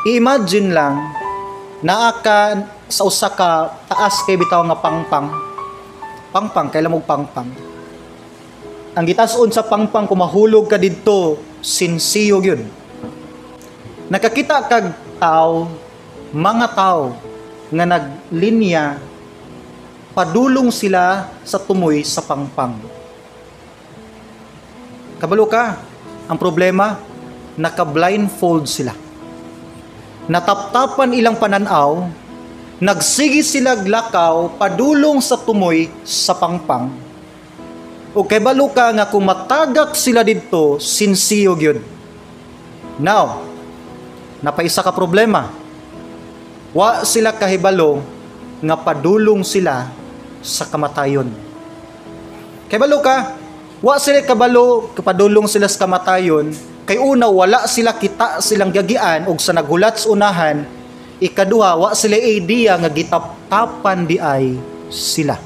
I-imagine lang, naa ka sa usa ka taas kay bitaw nga pangpang. Pangpang, kailan mo pangpang? Ang gitason sa pangpang, kumahulog ka didto, sinsiyo yun. Nakakita kag tao, mga tao, nga naglinya, padulong sila sa tumoy sa pangpang. Kabalo ka, ang problema, naka-blindfold sila. Nataptapan ilang pananaw, nagsigi sila glakaw, padulong sa tumoy sa pangpang. O kay balo ka nga kung matagak sila dito, sinsiyo yun. Now, napaisa ka problema. Wa sila kahibalo nga padulong sila sa kamatayon. Kay balo ka, wa sila kabalo kapadulong sila sa kamatayon, kay una wala sila kita silang gagian og sa nagulat sa unahan, ikaduha wa sila idea nga gitaptapan di ay sila.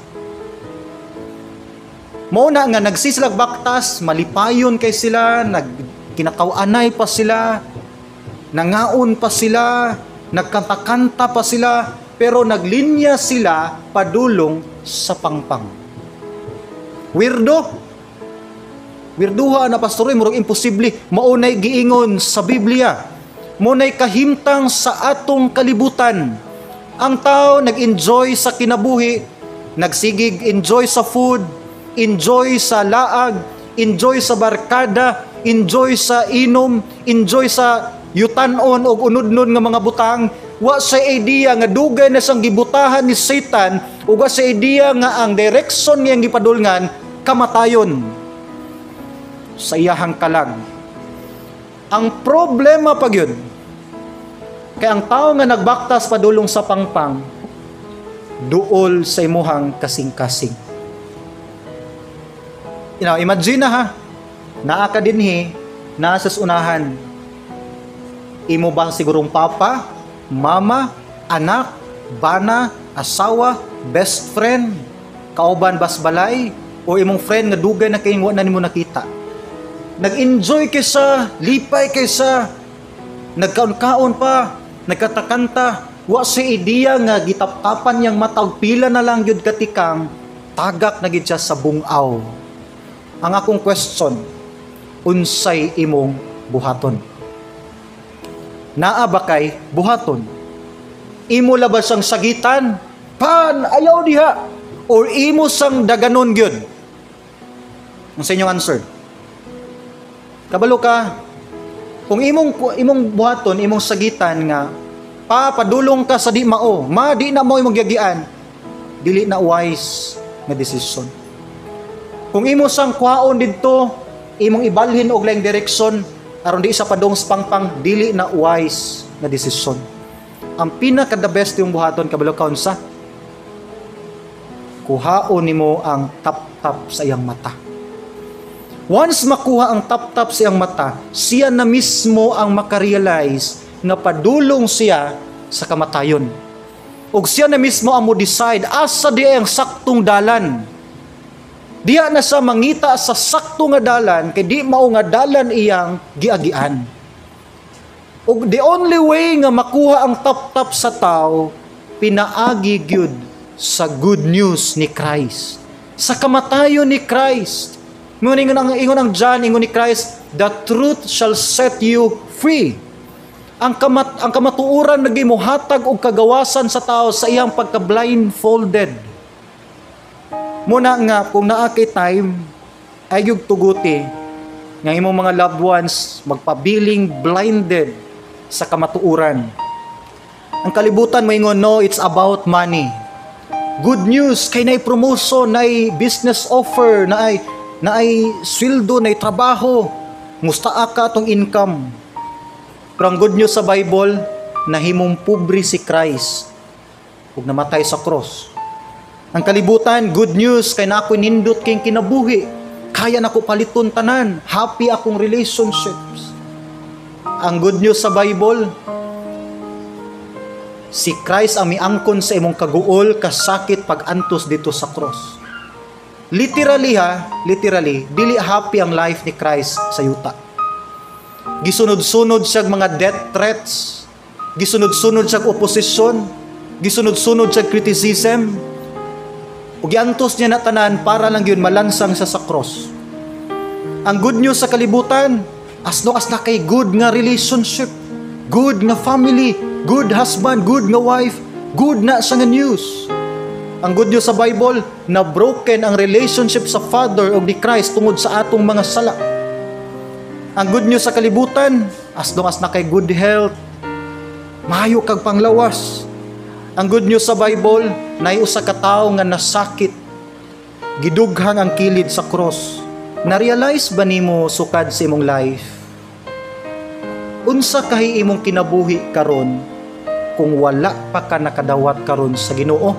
Mao na nga nagsislag baktas, malipayon kay sila, kinakawanay pa sila, nangaon pa sila, nagkanta-kanta pa sila, pero naglinya sila padulong sa pangpang. Wirduha na pastor, murag imposible, maunay giingon sa Biblia, maunay kahimtang sa atong kalibutan. Ang tao nag-enjoy sa kinabuhi, nagsigig, enjoy sa food, enjoy sa laag, enjoy sa barkada, enjoy sa inom, enjoy sa yutanon o unudnon nga mga butang. Wa sa idea nga dugay na sang gibutahan ni Satan, o wa sa idea nga ang direksyon niyang gipadulngan, kamatayon sa iyahang kalag. Ang problema pag yun, kay ang tao nga nagbaktas padulong sa pangpang, duol sa imuhang kasing-kasing. Imagine na ha, naa ka dinhi, nasa unahan. Imo ba sigurong papa, mama, anak, bana, asawa, best friend, kauban basbalay, o imong friend nga dugay na kay na nimo nakita. Nag-enjoy kaysa, lipay kaysa, nagkaon-kaon pa, nagkatakanta, wa sa idea nga gitaptapan niyang matag pila na lang yun katikang, tagak na gid siya sa bungaw. Ang akong question, unsay imong buhaton? Naa ba kay buhaton? Imo labas ang sagitan, pan, ayaw diha, or imo sang daganon gyud? Ang sa inyong answer. Kabalo ka, kung imong buhaton, imong sagitan nga, padulong ka sa di mao, di na mo imong giagian, dili na wise nga desisyon. Kung imo sang kwaon didto, imong ibalhin og laing direksyon, aron di sa padong pangpang, dili na wise na desisyon. Ang pinaka the best yung buhaton, kabalo ka unsa? Kuhaon nimo ang tap-tap sa iyang mata. Once makuha ang tap-tap sa iyang mata, siya na mismo ang makarealize nga padulong siya sa kamatayon. Og siya na mismo ang mo decide asa di ang saktong dalan. Diya na sa mangita sa sakto nga dalan, kay di mao nga dalan iyang giagian. Og the only way nga makuha ang tap-tap sa tao, pinaagi gyud sa good news ni Christ. Sa kamatayon ni Christ. Ingon ang John, ingon ni Christ, the truth shall set you free. Ang kamatuoran nagimuhatag og kagawasan sa tao sa iyang pagka-blindfolded. Muna nga, kung naa kay time, ay yung tuguti, nga imong mga loved ones, magpabiling blinded sa kamatuuran. Ang kalibutan mo ingon, no, it's about money. Good news, kay naay promotion, naay business offer, naay sweldo, naay trabaho, mustaa ka atong income. Pero ang good news sa Bible, nahimong pobre si Christ, ug namatay sa cross. Ang kalibutan, good news, kay na ako nindot kayong kinabuhi. Kaya na ko paliton tanan. Happy akong relationships. Ang good news sa Bible, si Christ ang miangkon sa imong kaguol, kasakit pag-antos dito sa cross. Literally, dili happy ang life ni Christ sa yuta. Gisunod-sunod siya mga death threats, gisunod-sunod sa oposisyon, gisunod-sunod sa criticism, ug giantos niya na tanan para lang yun malansang sa cross. Ang good news sa kalibutan, as long as na kay good nga relationship, good nga family, good husband, good nga wife, good na sa nga news. Ang good news sa Bible, na broken ang relationship sa Father o ni Christ tungod sa atong mga sala. Ang good news sa kalibutan, as long as na kay good health, maayo kag panglawas. Ang good news sa Bible, na usa ka tawo nga nasakit, gidughang ang kilid sa cross. Na-realize ba nimo sukad sa imong life? Unsa kahi imong kinabuhi karon kung wala pa ka nakadawat karon sa Ginoo?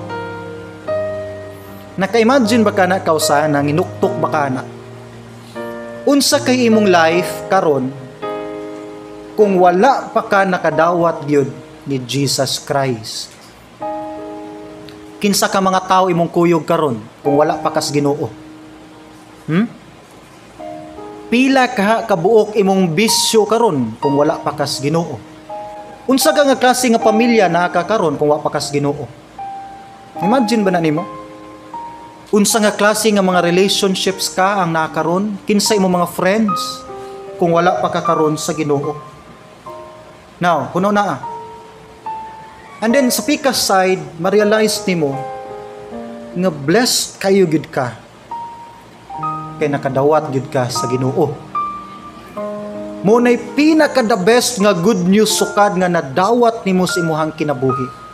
Naka-imagine ba ka na kausa na nginuktok ba ka na? Unsa kay imong life karon kung wala pa ka nakadawat gyud ni Jesus Christ? Kinsa ka mga tao imong kuyog karon kung wala pa kas Ginoo? Pila ka kabuok imong bisyo karon kung wala pa kas Ginoo? Unsa ka nga klase nga pamilya nakakaron kung wala pa kas Ginoo? Imagine ba na nimo? Unsa nga klase nga mga relationships ka ang nakaron? Kinsa imong mga friends kung wala pa ka karon sa Ginoo? Now, kuno na. And then sa pikas side, ma-realize nimo nga blessed kayo gid ka kay nakadawat gid ka sa Ginoo. Mo nay pinaka the best nga good news sukad nga nadawat nimo sa imuhang kinabuhi.